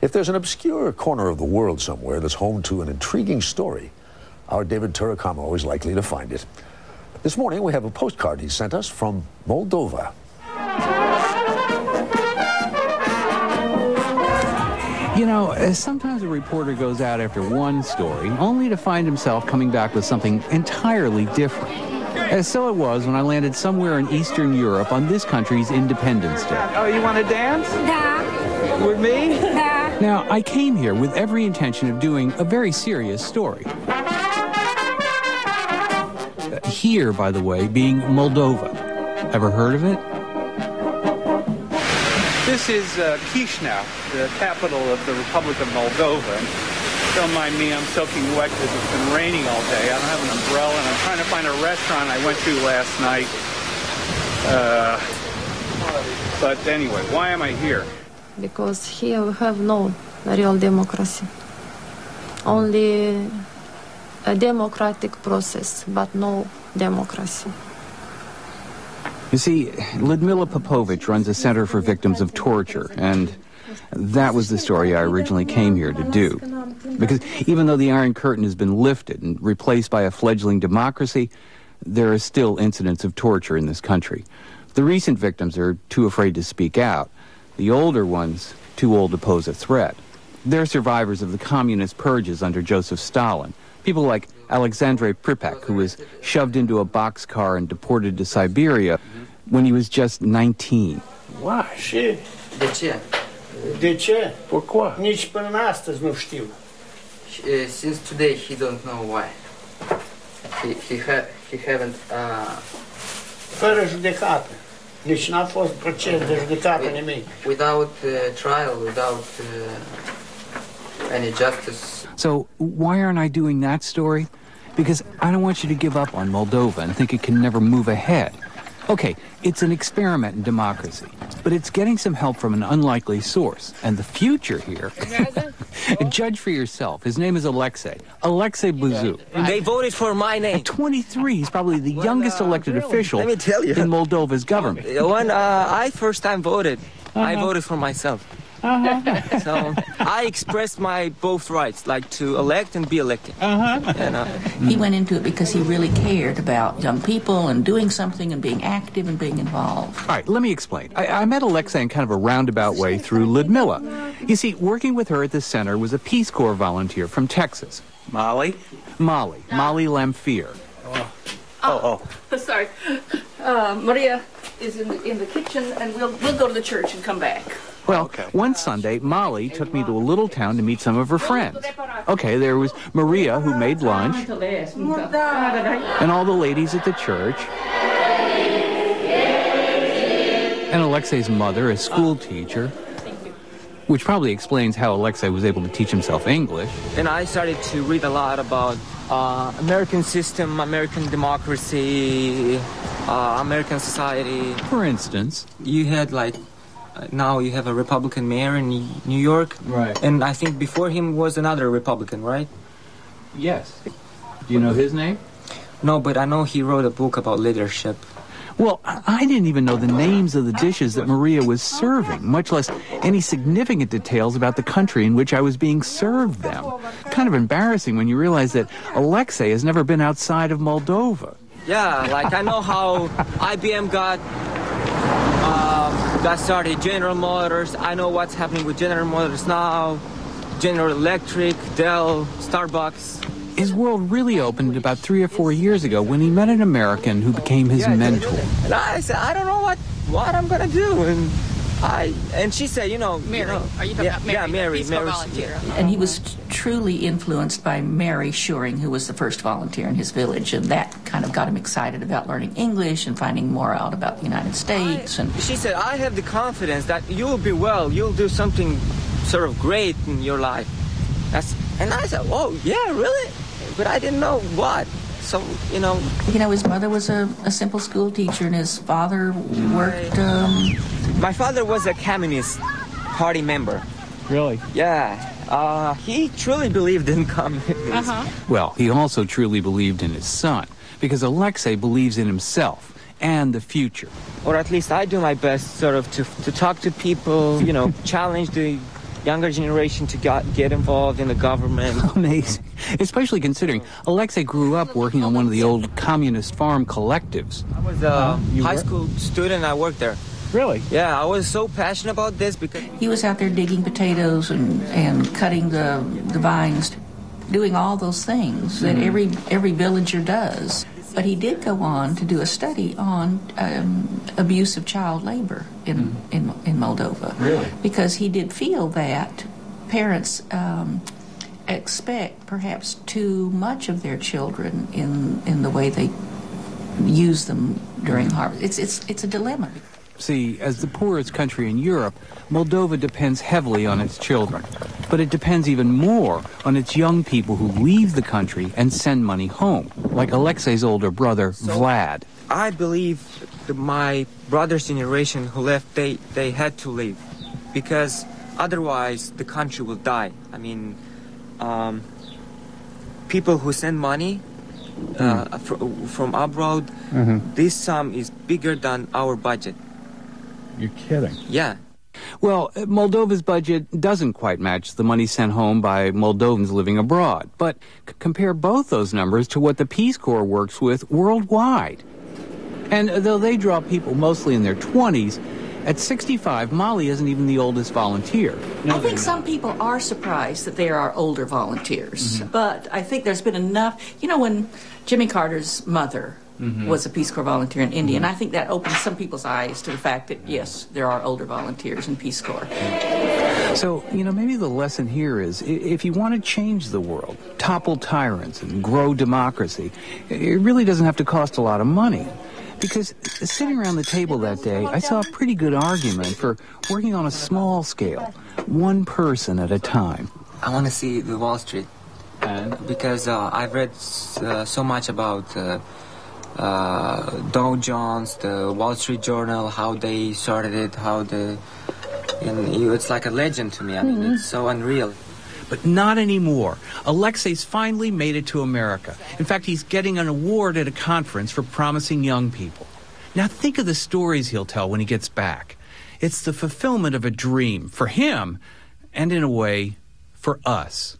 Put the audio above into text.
If there's an obscure corner of the world somewhere that's home to an intriguing story, our David Turacamo is likely to find it. This morning, we have a postcard he sent us from Moldova. You know, sometimes a reporter goes out after one story, only to find himself coming back with something entirely different. So it was when I landed somewhere in Eastern Europe on this country's Independence Day. Oh, you want to dance? Da. With me? Da. Now, I came here with every intention of doing a very serious story. Here, by the way, being Moldova. Ever heard of it? This is Chisinau, the capital of the Republic of Moldova. Don't mind me, I'm soaking wet because it's been raining all day. I don't have an umbrella, and I'm trying to find a restaurant I went to last night. But anyway, why am I here? Because here we have no real democracy. Only a democratic process, but no democracy. You see, Lyudmila Popovich runs a center for victims of torture, and that was the story I originally came here to do. Because even though the Iron Curtain has been lifted and replaced by a fledgling democracy, there are still incidents of torture in this country. The recent victims are too afraid to speak out. The older ones, too old to pose a threat. They're survivors of the communist purges under Joseph Stalin. People like Alexandre Pripek, who was shoved into a boxcar and deported to Siberia when he was just 19. Why? Și? De ce? De ce? Pourquoi? Nici până astăzi nu știu. Since today he don't know why. He haven't Fără judecată. Deci n-a fost proces de judecată nimic. Without trial, without any justice. So why aren't I doing that story? Because I don't want you to give up on Moldova and think it can never move ahead. Okay, it's an experiment in democracy, but it's getting some help from an unlikely source. And the future here, judge for yourself. His name is Alexi. Alexi Buzu. They voted for my name. At 23, he's probably the youngest elected official Let me tell you. in Moldova's government. When I first time voted, I voted for myself. So I expressed my both rights, like to elect and be elected. He went into it because he really cared about young people and doing something and being active and being involved. All right, let me explain. I met Alexei in kind of a roundabout way through Lyudmila. You see, working with her at the center was a Peace Corps volunteer from Texas. Molly? Molly Lamphere. Sorry. Maria is in the kitchen, and we'll go to the church and come back. Well, one Sunday, Molly took me to a little town to meet some of her friends. Okay, there was Maria, who made lunch, and all the ladies at the church, and Alexei's mother, a school teacher, which probably explains how Alexei was able to teach himself English. And I started to read a lot about American system, American democracy, American society. For instance, you had like now you have a Republican mayor in New York. Right. And I think before him was another Republican, right? Yes. Do you know his name? No, but I know he wrote a book about leadership. Well, I didn't even know the names of the dishes that Maria was serving, much less any significant details about the country in which I was being served them. Kind of embarrassing when you realize that Alexei has never been outside of Moldova. Yeah, like I know how IBM got started, General Motors. I know what's happening with General Motors now, General Electric, Dell, Starbucks. His world really opened about 3 or 4 years ago when he met an American who became his mentor. And I said, I don't know what I'm gonna do, and she said, Mary. Are you talking about Mary? Yeah, Mary. Peace Corps volunteer. And he was truly influenced by Mary Shoring, who was the first volunteer in his village, and that kind of got him excited about learning English and finding more out about the United States. And she said, I have the confidence that you'll be well, you'll do something sort of great in your life. And I said, oh, yeah, really? But I didn't know what. So, his mother was a simple school teacher, and his father worked... My father was a Communist Party member. Really? Yeah. He truly believed in communism. Well, he also truly believed in his son, because Alexei believes in himself and the future. Or at least I do my best sort of to talk to people, challenge the younger generation to get involved in the government. Amazing. Especially considering Alexei grew up working on one of the old communist farm collectives. I was a high school student. I worked there. Really? Yeah, I was so passionate about this because He was out there digging potatoes and cutting the vines, doing all those things that every villager does. But he did go on to do a study on abuse of child labor in Moldova. Really? Because he did feel that parents expect perhaps too much of their children in the way they use them during harvest. It's a dilemma. See, as the poorest country in Europe, Moldova depends heavily on its children. But it depends even more on its young people who leave the country and send money home, like Alexei's older brother, Vlad. I believe that my brother's generation who left, they had to leave because otherwise the country will die. I mean, people who send money from abroad, this sum is bigger than our budget. You're kidding. Yeah. Well, Moldova's budget doesn't quite match the money sent home by Moldovans living abroad. But compare both those numbers to what the Peace Corps works with worldwide. And though they draw people mostly in their 20s, at 65, Mali isn't even the oldest volunteer. I think some people are surprised that there are older volunteers. But I think there's been enough. You know, when Jimmy Carter's mother was a Peace Corps volunteer in India, and I think that opened some people's eyes to the fact that, yes, there are older volunteers in Peace Corps. So, you know, maybe the lesson here is if you want to change the world, topple tyrants and grow democracy, it really doesn't have to cost a lot of money. Because sitting around the table that day, I saw a pretty good argument for working on a small scale, one person at a time. I want to see the Wall Street. Because I've read so much about Dow Jones, the Wall Street Journal, how they started it, it's like a legend to me. I mean, it's so unreal. But not anymore. Alexei's finally made it to America. In fact, he's getting an award at a conference for promising young people. Now think of the stories he'll tell when he gets back. It's the fulfillment of a dream for him, and in a way, for us.